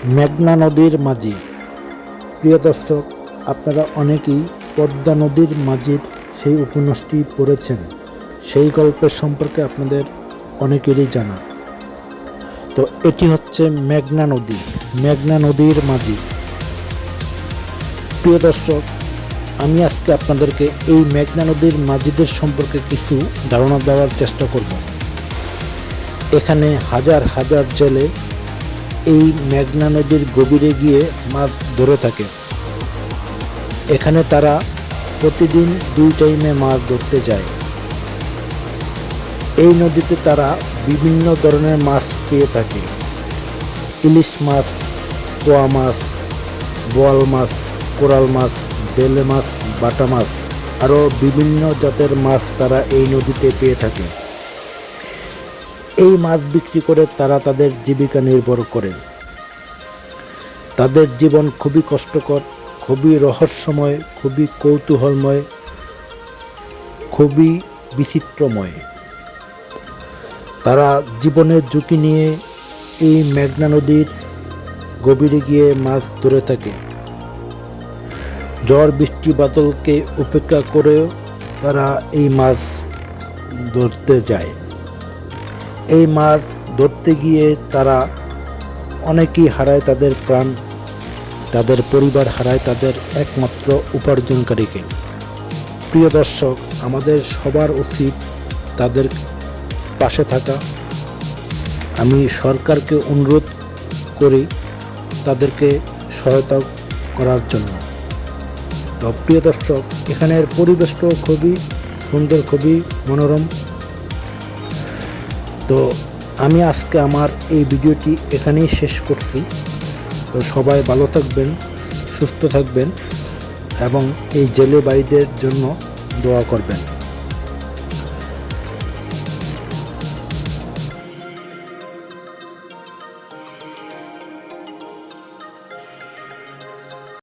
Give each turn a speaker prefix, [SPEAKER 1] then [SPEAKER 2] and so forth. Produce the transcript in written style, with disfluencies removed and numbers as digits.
[SPEAKER 1] মেঘনা নদীর মাঝি। প্রিয় দর্শক, আপনারা অনেকেই পদ্মা নদীর মাঝির সেই উপন্যাসটি পড়েছেন। সেই গল্পের সম্পর্কে আপনাদের অনেকেরই জানা। তো এটি হচ্ছে মেঘনা নদী, মেঘনা নদীর মাঝি। প্রিয় দর্শক, আমি আজকে আপনাদেরকে এই মেঘনা নদীর মাঝিদের সম্পর্কে কিছু ধারণা দেওয়ার চেষ্টা করব। এখানে হাজার হাজার জেলে এই মেঘনা নদীর গভীরে গিয়ে মাছ ধরে থাকে। এখানে তারা প্রতিদিন 2 টাইমে মাছ ধরতে যায়। এই নদীতে তারা বিভিন্ন ধরনের মাছ পেয়ে থাকে। ইলিশ মাছ, পোয়া মাছ, বোয়াল মাছ, কোরাল মাছ, বেলে মাছ, বাটা মাছ, আরও বিভিন্ন জাতের মাছ তারা এই নদীতে পেয়ে থাকে। এই মাছ বিক্রি করে তারা তাদের জীবিকা নির্ভর করে। তাদের জীবন খুবই কষ্টকর, খুবই রহস্যময়, খুবই কৌতূহলময়, খুবই বিচিত্রময়। তারা জীবনের ঝুঁকি নিয়ে এই মেঘনা নদীর গভীরে গিয়ে মাছ ধরে থাকে। ঝড় বৃষ্টি বাদলকে উপেক্ষা করেও তারা এই মাছ ধরতে যায়। এই মাছ ধরতে গিয়ে তারা অনেকেই হারায় তাদের প্রাণ, তাদের পরিবার হারায় তাদের একমাত্র উপার্জনকারীকে। প্রিয় দর্শক, আমাদের সবার উচিত তাদের পাশে থাকা। আমি সরকারকে অনুরোধ করি তাদেরকে সহায়তা করার জন্য। তো প্রিয় দর্শক, এখানের পরিবেশটাও খুবই সুন্দর, খুবই মনোরম। তো আমি আজকে আমার এই ভিডিওটি এখানেই শেষ করছি। তো সবাই ভালো থাকবেন, সুস্থ থাকবেন এবং এই জেলে ভাইদের জন্য দোয়া করবেন।